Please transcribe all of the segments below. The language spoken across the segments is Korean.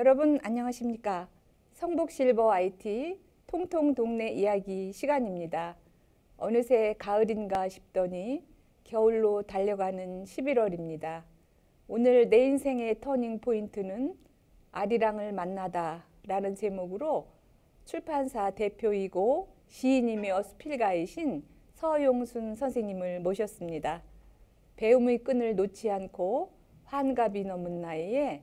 여러분 안녕하십니까? 성북실버 IT 통통 동네 이야기 시간입니다. 어느새 가을인가 싶더니 겨울로 달려가는 11월입니다. 오늘 내 인생의 터닝 포인트는 아리랑을 만나다 라는 제목으로 출판사 대표이고 시인이며 수필가이신 서용순 선생님을 모셨습니다. 배움의 끈을 놓지 않고 환갑이 넘은 나이에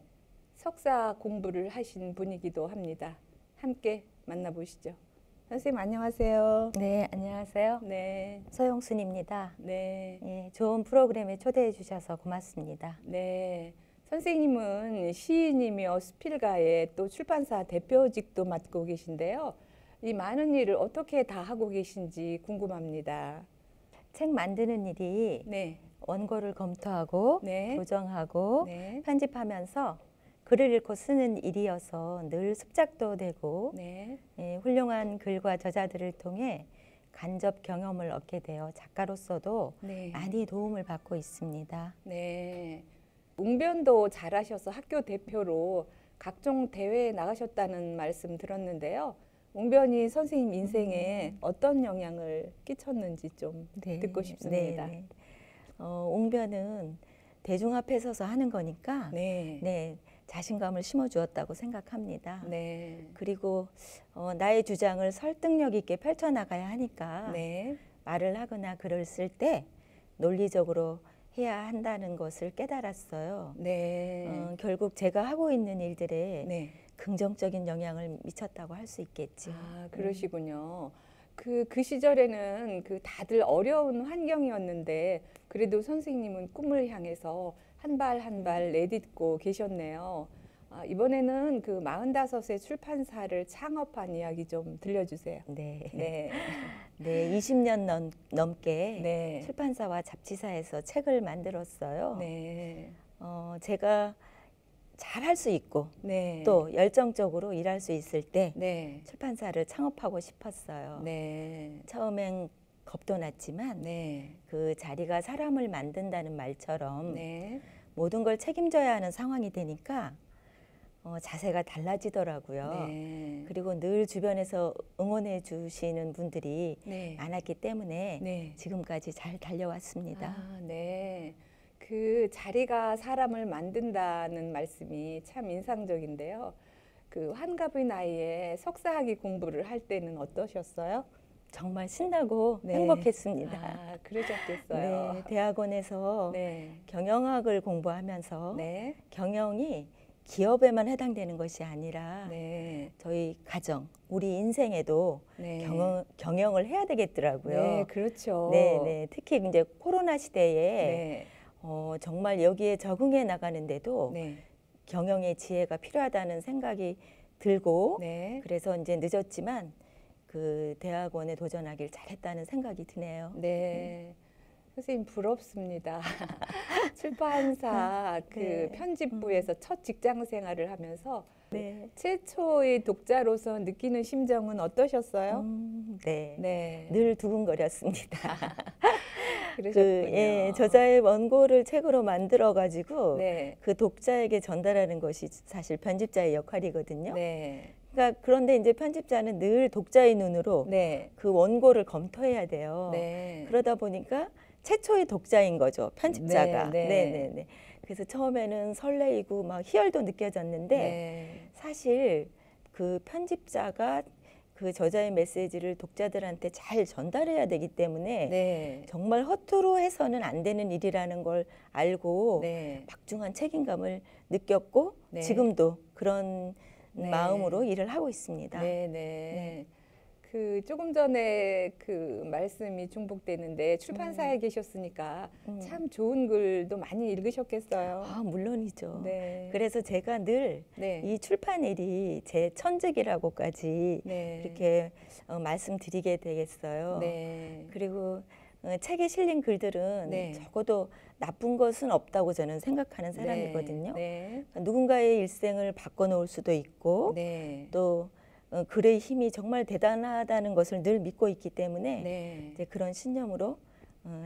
석사 공부를 하신 분이기도 합니다. 함께 만나보시죠. 선생님 안녕하세요. 네, 안녕하세요. 네, 서용순입니다. 네, 예, 좋은 프로그램에 초대해 주셔서 고맙습니다. 네. 선생님은 시인이며 수필가의 또 출판사 대표직도 맡고 계신데요. 이 많은 일을 어떻게 다 하고 계신지 궁금합니다. 책 만드는 일이 네, 원고를 검토하고 네, 조정하고 네, 편집하면서 글을 읽고 쓰는 일이어서 늘 습작도 되고 네, 예, 훌륭한 글과 저자들을 통해 간접 경험을 얻게 되어 작가로서도 네, 많이 도움을 받고 있습니다. 네. 웅변도 잘하셔서 학교 대표로 각종 대회에 나가셨다는 말씀 들었는데요. 웅변이 선생님 인생에 어떤 영향을 끼쳤는지 좀 네, 듣고 싶습니다. 네. 웅변은 대중 앞에 서서 하는 거니까 네, 네, 자신감을 심어주었다고 생각합니다. 네, 그리고 나의 주장을 설득력 있게 펼쳐나가야 하니까 네, 말을 하거나 글을 쓸 때 논리적으로 해야 한다는 것을 깨달았어요. 네, 결국 제가 하고 있는 일들에 네. 긍정적인 영향을 미쳤다고 할 수 있겠죠. 아, 그러시군요. 그 시절에는 그 다들 어려운 환경이었는데 그래도 선생님은 꿈을 향해서 한 발 한 발 내딛고 계셨네요. 아, 이번에는 그 45세 출판사를 창업한 이야기 좀 들려주세요. 네, 네, 네, 20년 넘게 네, 출판사와 잡지사에서 책을 만들었어요. 네, 제가 잘할 수 있고 네, 또 열정적으로 일할 수 있을 때 네, 출판사를 창업하고 싶었어요. 네, 처음엔 겁도 났지만 네, 그 자리가 사람을 만든다는 말처럼 네, 모든 걸 책임져야 하는 상황이 되니까 자세가 달라지더라고요. 네, 그리고 늘 주변에서 응원해 주시는 분들이 네, 많았기 때문에 네. 지금까지 잘 달려왔습니다. 아, 네. 그 자리가 사람을 만든다는 말씀이 참 인상적인데요. 그 환갑의 나이에 석사학위 공부를 할 때는 어떠셨어요? 정말 신나고 네. 행복했습니다. 아, 그러셨겠어요. 네, 대학원에서 네. 경영학을 공부하면서 네. 경영이 기업에만 해당되는 것이 아니라 네. 저희 가정, 우리 인생에도 네. 경영을 해야 되겠더라고요. 네, 그렇죠. 네, 네. 특히 이제 코로나 시대에 네. 정말 여기에 적응해 나가는데도 네. 경영의 지혜가 필요하다는 생각이 들고 네. 그래서 이제 늦었지만 그 대학원에 도전하길 잘했다는 생각이 드네요. 네. 선생님 부럽습니다. 출판사 그 네. 편집부에서 첫 직장 생활을 하면서 네. 최초의 독자로서 느끼는 심정은 어떠셨어요? 네. 네. 늘 두근거렸습니다. 그러셨군요. 예, 저자의 원고를 책으로 만들어 가지고 네. 그 독자에게 전달하는 것이 사실 편집자의 역할이거든요. 네. 그러니까 그런데 이제 편집자는 늘 독자의 눈으로 네. 그 원고를 검토해야 돼요. 네. 그러다 보니까 최초의 독자인 거죠, 편집자가. 네, 네. 네. 그래서 처음에는 설레이고 막 희열도 느껴졌는데 네. 사실 그 편집자가 그 저자의 메시지를 독자들한테 잘 전달해야 되기 때문에 네. 정말 허투루 해서는 안 되는 일이라는 걸 알고 네. 막중한 책임감을 느꼈고 네. 지금도 그런 네. 마음으로 일을 하고 있습니다. 네, 네. 그 조금 전에 그 말씀이 중복되는데 출판사에 계셨으니까 참 좋은 글도 많이 읽으셨겠어요. 아, 물론이죠. 네. 그래서 제가 늘 네. 이 출판 일이 제 천직이라고까지 네. 이렇게 말씀드리게 되겠어요. 네. 그리고 책에 실린 글들은 네. 적어도 나쁜 것은 없다고 저는 생각하는 사람이거든요. 네. 누군가의 일생을 바꿔놓을 수도 있고 네. 또 글의 힘이 정말 대단하다는 것을 늘 믿고 있기 때문에 네. 이제 그런 신념으로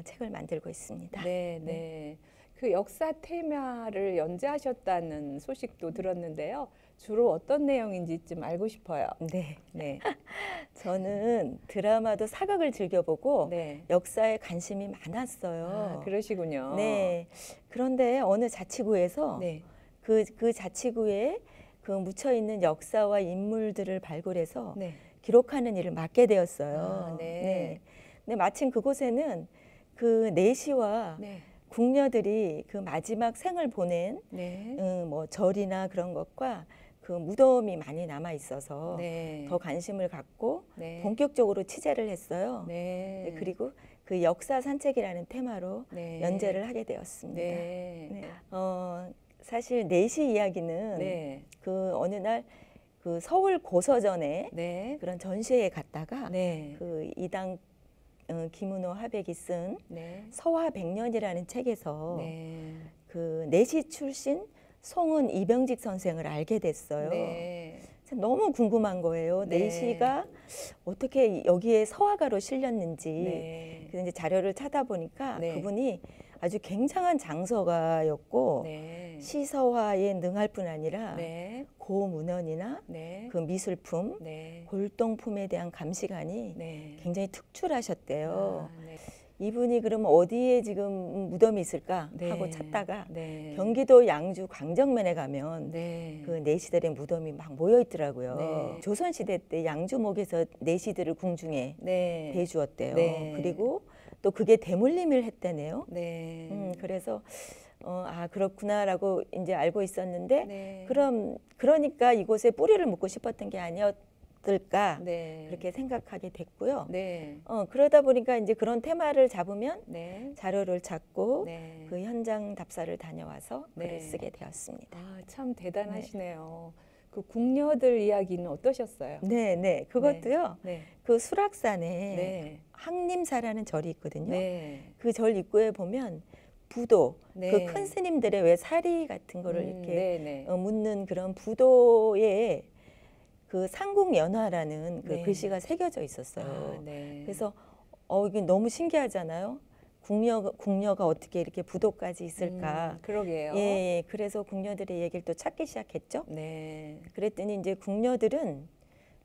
책을 만들고 있습니다. 네, 네. 그 역사 테마를 연재하셨다는 소식도 들었는데요. 주로 어떤 내용인지 좀 알고 싶어요. 네. 네. 저는 드라마도 사극을 즐겨보고 네. 역사에 관심이 많았어요. 아, 그러시군요. 네. 그런데 어느 자치구에서 네. 그 자치구에 그 묻혀 있는 역사와 인물들을 발굴해서 네. 기록하는 일을 맡게 되었어요. 아, 네. 근데 마침 그곳에는 그 내시와 네. 궁녀들이 그 마지막 생을 보낸 네. 뭐 절이나 그런 것과 그 무덤이 많이 남아 있어서 네. 더 관심을 갖고 네. 본격적으로 취재를 했어요. 네. 네, 그리고 그 역사 산책이라는 테마로 네. 연재를 하게 되었습니다. 네. 네. 사실 내시 이야기는 네. 그 어느 날 그 서울 고서전에 네. 그런 전시회에 갔다가 네. 그 이당 김은호 화백이 쓴 네. 서화백년이라는 책에서 네. 그 내시 출신 송은 이병직 선생을 알게 됐어요. 네. 그래서 너무 궁금한 거예요. 네. 내시가 어떻게 여기에 서화가로 실렸는지. 네. 그래서 이제 자료를 찾아보니까 네. 그분이 아주 굉장한 장서가였고 네. 시서화에 능할 뿐 아니라 네. 고문헌이나 네. 그 미술품, 네. 골동품에 대한 감시관이 네. 굉장히 특출하셨대요. 아, 네. 이분이 그러면 어디에 지금 무덤이 있을까 네. 하고 찾다가 네. 경기도 양주 광정면에 가면 네. 그 내시들의 무덤이 막 모여 있더라고요. 네. 조선시대 때 양주목에서 내시들을 궁중에 네. 대주었대요. 네. 그리고 또 그게 대물림을 했다네요. 네. 그래서 아 그렇구나라고 이제 알고 있었는데 네. 그러니까 이곳에 뿌리를 묻고 싶었던 게 아니었을까 네. 그렇게 생각하게 됐고요. 네. 그러다 보니까 이제 그런 테마를 잡으면 네. 자료를 찾고 네. 그 현장 답사를 다녀와서 네. 글을 쓰게 되었습니다. 아, 참 대단하시네요. 그 궁녀들 이야기는 어떠셨어요? 네, 그것도요. 네. 그 수락산에 네. 항림사라는 절이 있거든요. 네. 그 절 입구에 보면 부도, 네. 그 큰 스님들의 왜 사리 같은 거를 이렇게 네, 네. 묻는 그런 부도에 그 상국연화라는 그 네. 글씨가 새겨져 있었어요. 아, 네. 그래서 이게 너무 신기하잖아요. 궁녀가 어떻게 이렇게 부도까지 있을까? 그러게요. 예, 그래서 궁녀들의 얘기를 또 찾기 시작했죠. 네. 그랬더니 이제 궁녀들은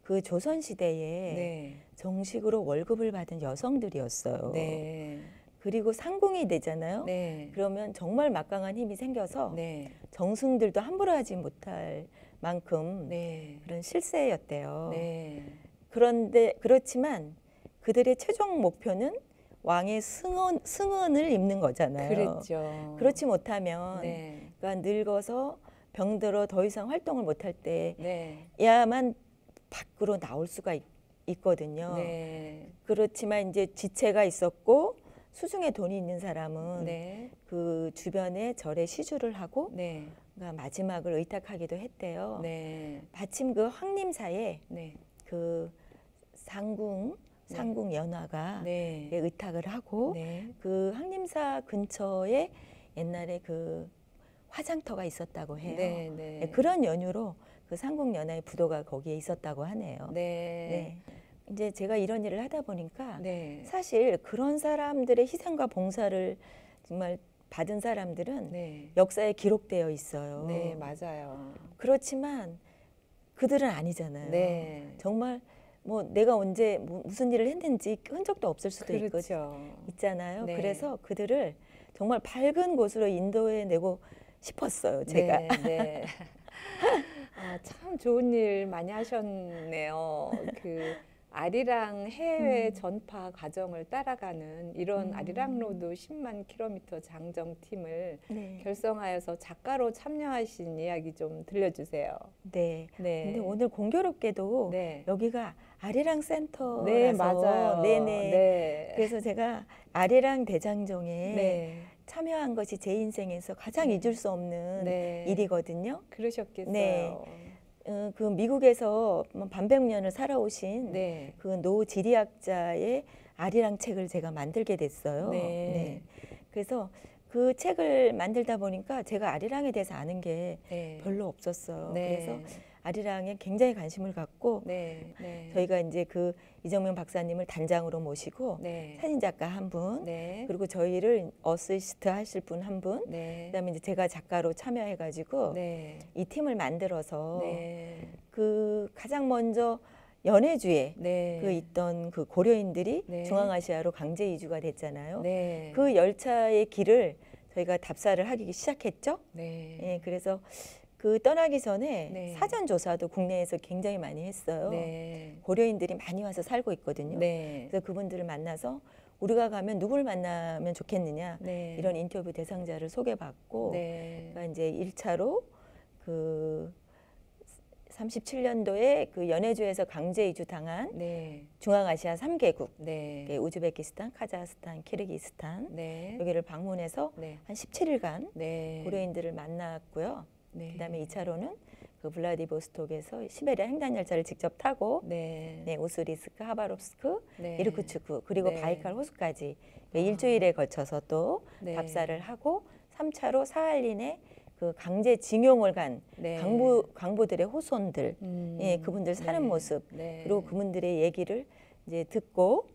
그 조선 시대에 네. 정식으로 월급을 받은 여성들이었어요. 네. 그리고 상궁이 되잖아요. 네. 그러면 정말 막강한 힘이 생겨서 네. 정승들도 함부로 하지 못할 만큼 네. 그런 실세였대요. 네. 그런데 그렇지만 그들의 최종 목표는 왕의 승언을 입는 거잖아요. 그랬죠. 그렇지 못하면 네. 그러니까 늙어서 병들어 더 이상 활동을 못할 네. 때야만 밖으로 나올 수가 있거든요. 네. 그렇지만 이제 지체가 있었고 수중에 돈이 있는 사람은 네. 그 주변에 절에 시주를 하고 네. 그러니까 마지막을 의탁하기도 했대요. 네. 마침 그 황림사에 네. 그 상궁연화가 네. 의탁을 하고 네. 그 황림사 근처에 옛날에 그 화장터가 있었다고 해요. 네. 네. 그런 연유로 그 상궁연화의 부도가 거기에 있었다고 하네요. 네. 네. 이제 제가 이런 일을 하다 보니까 네. 사실 그런 사람들의 희생과 봉사를 정말 받은 사람들은 네. 역사에 기록되어 있어요. 네, 맞아요. 그렇지만 그들은 아니잖아요. 네. 정말 뭐 내가 언제 무슨 일을 했는지 흔적도 없을 수도 그렇죠. 있잖아요. 네. 그래서 그들을 정말 밝은 곳으로 인도해 내고 싶었어요. 제가. 네, 네. 아, 참 좋은 일 많이 하셨네요. 그 아리랑 해외 전파 과정을 따라가는 이런 아리랑로드 10만 킬로미터 장정팀을 네. 결성하여서 작가로 참여하신 이야기 좀 들려주세요. 네. 네. 근데 오늘 공교롭게도 네. 여기가 아리랑 센터라서 네, 맞아요. 네네. 네. 그래서 제가 아리랑 대장정에 네. 참여한 것이 제 인생에서 가장 잊을 수 없는 네. 일이거든요. 그러셨겠어요. 네. 그 미국에서 반백년을 살아오신 네. 그 노 지리학자의 아리랑 책을 제가 만들게 됐어요. 네. 그래서 그 책을 만들다 보니까 제가 아리랑에 대해서 아는 게 네. 별로 없었어요. 네. 그래서 아리랑에 굉장히 관심을 갖고 네. 네. 저희가 이제 그 이정명 박사님을 단장으로 모시고 네. 사진 작가 한 분, 네. 그리고 저희를 어시스트 하실 분 한 분, 네. 그다음에 이제 제가 작가로 참여해가지고 네. 이 팀을 만들어서 네. 그 가장 먼저 연해주에 네. 그 있던 그 고려인들이 네. 중앙아시아로 강제 이주가 됐잖아요. 네. 그 열차의 길을 저희가 답사를 하기 시작했죠. 네. 예, 그래서 그 떠나기 전에 네. 사전 조사도 국내에서 굉장히 많이 했어요. 네. 고려인들이 많이 와서 살고 있거든요. 네. 그래서 그분들을 만나서 우리가 가면 누굴 만나면 좋겠느냐 네. 이런 인터뷰 대상자를 소개받고 네. 그러니까 이제 1차로 그 37년도에 그 연해주에서 강제 이주 당한 네. 중앙아시아 3개국 네. 우즈베키스탄, 카자흐스탄, 키르기스탄 네. 여기를 방문해서 네. 한 17일간 네. 고려인들을 만났고요. 네. 그다음에 2차로는 그 블라디보스톡에서 시베리아 횡단 열차를 직접 타고 네. 네, 우스리스크, 하바롭스크, 네. 이르쿠츠크 그리고 네. 바이칼 호수까지 일주일에 걸쳐서 또 네. 답사를 하고 3차로 사할린에 그 강제 징용을 간 네. 광부들의 호손들, 예, 그분들 사는 네. 모습, 네. 그리고 그분들의 얘기를 이제 듣고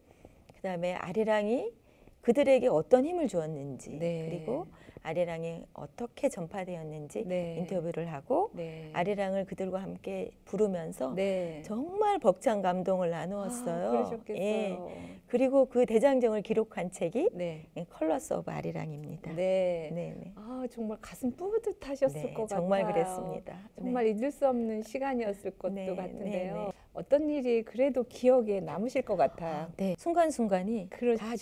그다음에 아리랑이 그들에게 어떤 힘을 주었는지 네. 그리고 아리랑이 어떻게 전파되었는지 네. 인터뷰를 하고 네. 아리랑을 그들과 함께 부르면서 네. 정말 벅찬 감동을 나누었어요. 아, 그러셨겠어요. 예. 그리고 그 대장정을 기록한 책이 네. 컬러스 오브 아리랑입니다. 네. 네, 네. 아, 정말 가슴 뿌듯하셨을 네, 것 정말 같아요. 그랬습니다. 정말 잊을 수 없는 시간이었을 것도 네, 같은데요. 네, 네. 어떤 일이 그래도 기억에 남으실 것 같아요. 네, 순간순간이 그렇죠. 다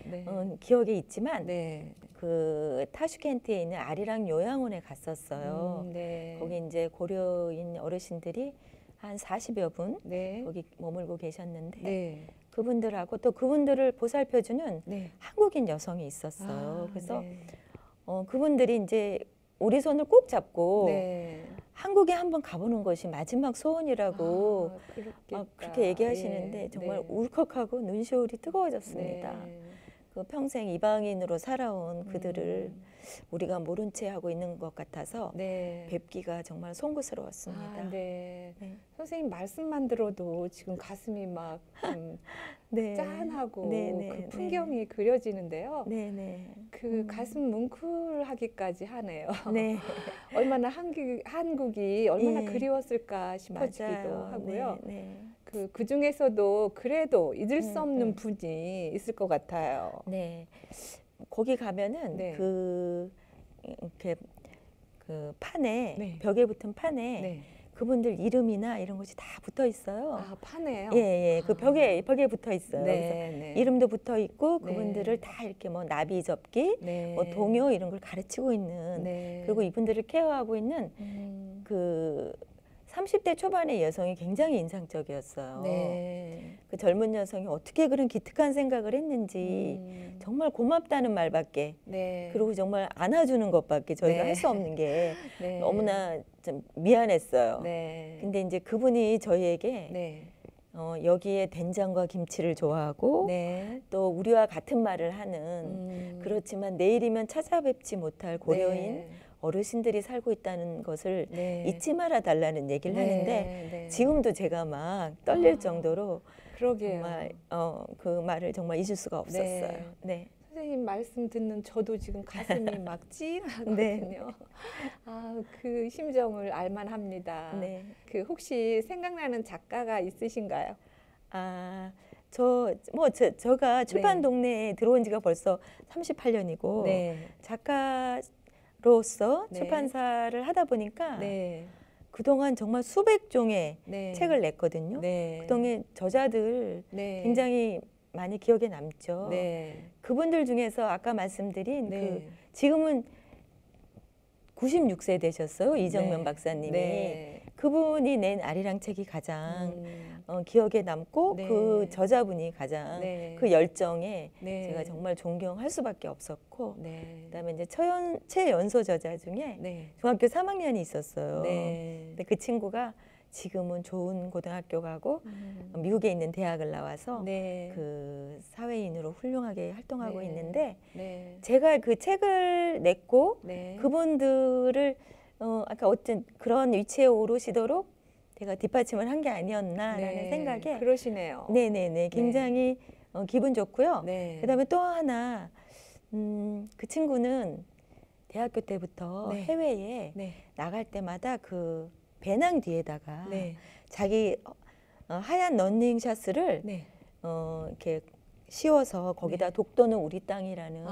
네. 기억에 있지만 네. 그 타슈켄트에 있는 아리랑 요양원에 갔었어요. 네. 거기 이제 고려인 어르신들이 한 40여 분 네. 거기 머물고 계셨는데 네. 그분들하고 또 그분들을 보살펴주는 네. 한국인 여성이 있었어요. 그래서 네. 그분들이 이제 우리 손을 꼭 잡고 네. 한국에 한번 가보는 것이 마지막 소원이라고 그렇겠다. 그렇게 얘기하시는데 예, 정말 네. 울컥하고 눈시울이 뜨거워졌습니다. 네. 그 평생 이방인으로 살아온 그들을 우리가 모른 채 하고 있는 것 같아서 네. 뵙기가 정말 송구스러웠습니다. 네. 네. 선생님 말씀만 들어도 지금 가슴이 막 네. 짠하고 네, 네, 그 네. 풍경이 그려지는데요. 네네. 그 가슴 뭉클하기까지 하네요. 네. 얼마나 한국이 얼마나 예. 그리웠을까 싶어지기도 맞아요. 하고요. 네, 네. 그 중에서도 그래도 잊을 수 없는 음. 분이 있을 것 같아요. 네. 거기 가면은 네. 이렇게 그 판에 네. 벽에 붙은 판에 네. 그분들 이름이나 이런 것이 다 붙어 있어요. 아, 파네요. 예, 예. 그 벽에 붙어 있어요. 그래서 네, 네. 이름도 붙어 있고 네. 그분들을 다 이렇게 뭐 나비 접기, 네. 뭐 동요 이런 걸 가르치고 있는 네. 그리고 이분들을 케어하고 있는 그 30대 초반의 여성이 굉장히 인상적이었어요. 네. 그 젊은 여성이 어떻게 그런 기특한 생각을 했는지 정말 고맙다는 말밖에 네. 그리고 정말 안아주는 것밖에 저희가 네. 할 수 없는 게 네. 너무나 좀 미안했어요. 네. 근데 이제 그분이 저희에게 네. 여기에 된장과 김치를 좋아하고 네. 또 우리와 같은 말을 하는 그렇지만 내일이면 찾아뵙지 못할 고려인 네. 어르신들이 살고 있다는 것을 네. 잊지 말아 달라는 얘기를 네. 하는데 네. 지금도 제가 막 떨릴 정도로 그러게요. 정말 그 말을 정말 잊을 수가 없었어요. 네. 선생님 말씀 듣는 저도 지금 가슴이 막 찡하거든요. 네. 아, 그 심정을 알만합니다. 네. 그 혹시 생각나는 작가가 있으신가요? 아, 제가 출판 네. 동네에 들어온 지가 벌써 38년이고 네. 작가로서 네. 출판사를 하다 보니까 네. 그동안 정말 수백 종의 네. 책을 냈거든요. 네. 그동안 저자들 네. 굉장히 많이 기억에 남죠. 네. 그분들 중에서 아까 말씀드린 네. 그 지금은 96세 되셨어요. 이정면 네. 박사님이. 네. 그분이 낸 아리랑 책이 가장 기억에 남고 네. 그 저자분이 가장 네. 그 열정에 네. 제가 정말 존경할 수밖에 없었고 네. 그다음에 이제 최연소 저자 중에 네. 중학교 3학년이 있었어요. 네. 근데 그 친구가 지금은 좋은 고등학교 가고 미국에 있는 대학을 나와서 네. 그 사회인으로 훌륭하게 활동하고 네. 있는데 네. 제가 그 책을 냈고 네. 그분들을 아까 어떤 그런 위치에 오르시도록 내가 뒷받침을 한 게 아니었나라는 네. 생각에 그러시네요. 네네네 굉장히 기분 좋고요. 네. 그다음에 또 하나 그 친구는 대학교 때부터 네. 해외에 네. 나갈 때마다 그 배낭 뒤에다가 네. 자기 하얀 러닝샷을 네. 이렇게 씌워서 거기다 네. 독도는 우리 땅이라는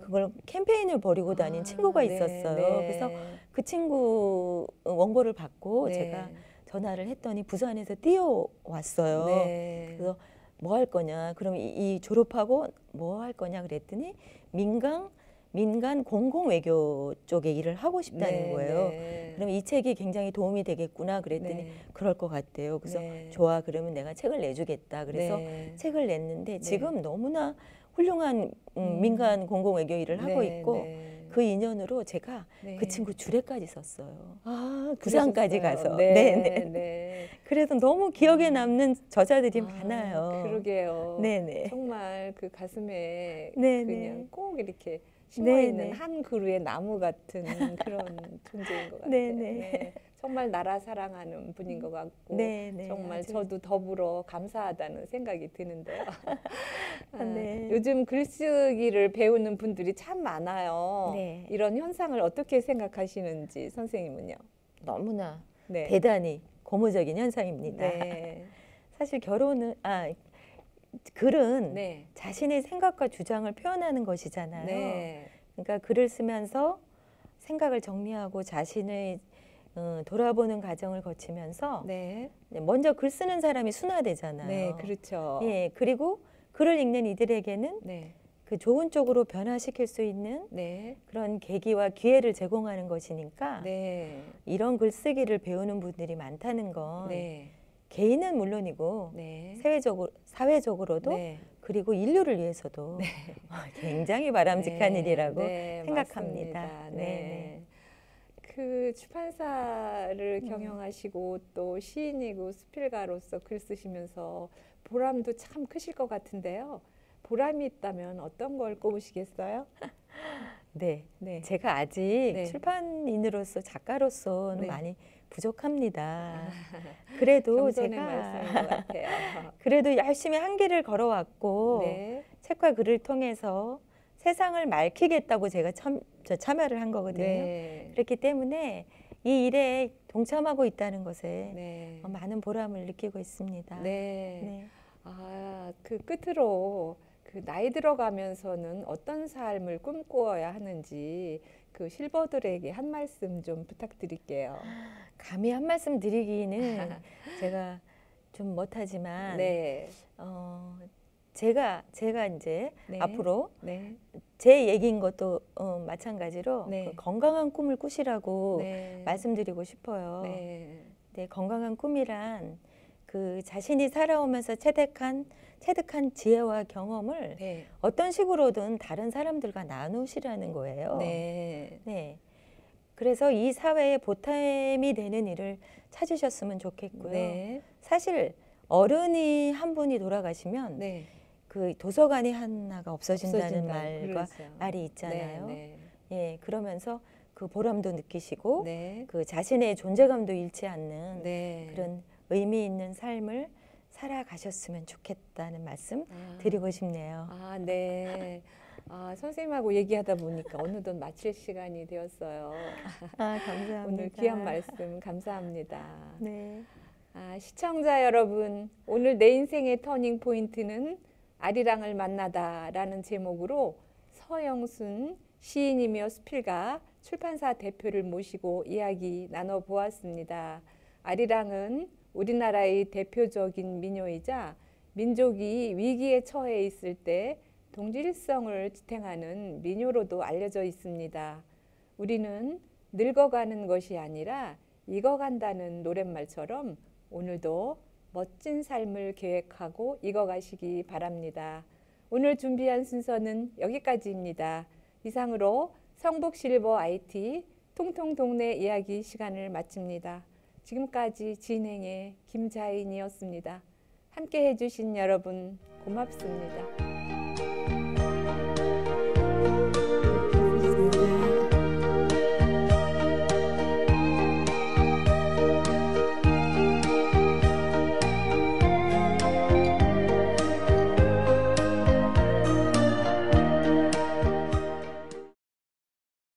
그걸 캠페인을 벌이고 다닌 친구가 있었어요. 네. 그래서 그 친구 원고를 받고 네. 제가 전화를 했더니 부산에서 뛰어왔어요. 네. 그래서 뭐 할 거냐? 그럼 이 졸업하고 뭐 할 거냐 그랬더니 민간 공공 외교 쪽에 일을 하고 싶다는 네. 거예요. 네. 그럼 이 책이 굉장히 도움이 되겠구나 그랬더니 네. 그럴 것 같대요. 그래서 네. 좋아 그러면 내가 책을 내주겠다. 그래서 네. 책을 냈는데 네. 지금 너무나 훌륭한 민간 공공 외교 일을 하고 네. 있고 네. 그 인연으로 제가 네. 그 친구 주례까지 썼어요. 아, 부산까지 그러셨어요. 가서. 네. 네네. 네. 그래서 너무 기억에 남는 저자들이 많아요. 그러게요. 네네. 정말 그 가슴에 네네. 그냥 꼭 이렇게 심어 있는 네네. 한 그루의 나무 같은 그런 존재인 것 같아요. 네네. 네. 정말 나라 사랑하는 분인 것 같고 네네. 정말 아주. 저도 더불어 감사하다는 생각이 드는데요. 네. 요즘 글쓰기를 배우는 분들이 참 많아요. 네. 이런 현상을 어떻게 생각하시는지 선생님은요? 너무나 네. 대단히 고무적인 현상입니다. 네. 사실 글은 네. 자신의 생각과 주장을 표현하는 것이잖아요. 네. 그러니까 글을 쓰면서 생각을 정리하고 자신의 돌아보는 과정을 거치면서 네. 먼저 글 쓰는 사람이 순화되잖아요. 네, 그렇죠. 예, 그리고 글을 읽는 이들에게는 네. 그 좋은 쪽으로 변화시킬 수 있는 네. 그런 계기와 기회를 제공하는 것이니까 네. 이런 글쓰기를 배우는 분들이 많다는 건 네. 개인은 물론이고 네. 사회적으로도 네. 그리고 인류를 위해서도 굉장히 바람직한 네. 일이라고 네, 생각합니다. 맞습니다. 네. 네. 그 출판사를 경영하시고 또 시인이고 수필가로서 글 쓰시면서 보람도 참 크실 것 같은데요. 보람이 있다면 어떤 걸 꼽으시겠어요? 네. 네. 제가 아직 네. 출판인으로서 작가로서는 네. 많이 부족합니다. 그래도 겸손의 제가 말씀인 것 같아요. 그래도 열심히 한 길을 걸어왔고 네. 책과 글을 통해서 세상을 맑히겠다고 제가 참여를 한 거거든요. 네. 그렇기 때문에 이 일에 동참하고 있다는 것에 네. 많은 보람을 느끼고 있습니다. 네. 네. 아, 그 끝으로 그 나이 들어가면서는 어떤 삶을 꿈꾸어야 하는지 그 실버들에게 한 말씀 좀 부탁드릴게요. 감히 한 말씀 드리기는 제가 좀 못하지만 네. 제가 이제 네. 앞으로 네. 제 얘기인 것도 마찬가지로 네. 그 건강한 꿈을 꾸시라고 네. 말씀드리고 싶어요. 네. 네, 건강한 꿈이란 그 자신이 살아오면서 체득한 지혜와 경험을 네. 어떤 식으로든 다른 사람들과 나누시라는 거예요. 네. 네. 그래서 이 사회에 보탬이 되는 일을 찾으셨으면 좋겠고요. 네. 사실 어른이 한 분이 돌아가시면 네. 그 도서관이 하나가 없어진다는 없어진다. 말이 있잖아요. 네. 예, 그러면서 그 보람도 느끼시고 네. 그 자신의 존재감도 잃지 않는 네. 그런 의미 있는 삶을 살아가셨으면 좋겠다는 말씀 아. 드리고 싶네요. 아, 네. 아, 선생님하고 얘기하다 보니까 어느덧 마칠 시간이 되었어요. 감사합니다. 오늘 귀한 말씀 감사합니다. 네. 아, 시청자 여러분, 오늘 내 인생의 터닝 포인트는 아리랑을 만나다라는 제목으로 서영순 시인이며 수필가, 출판사 대표를 모시고 이야기 나눠보았습니다. 아리랑은 우리나라의 대표적인 민요이자 민족이 위기에 처해 있을 때 동질성을 지탱하는 민요로도 알려져 있습니다. 우리는 늙어가는 것이 아니라 익어간다는 노랫말처럼 오늘도 멋진 삶을 계획하고 익어가시기 바랍니다. 오늘 준비한 순서는 여기까지입니다. 이상으로 성북실버 IT 통통동네 이야기 시간을 마칩니다. 지금까지 진행의 김자인이었습니다. 함께 해주신 여러분 고맙습니다.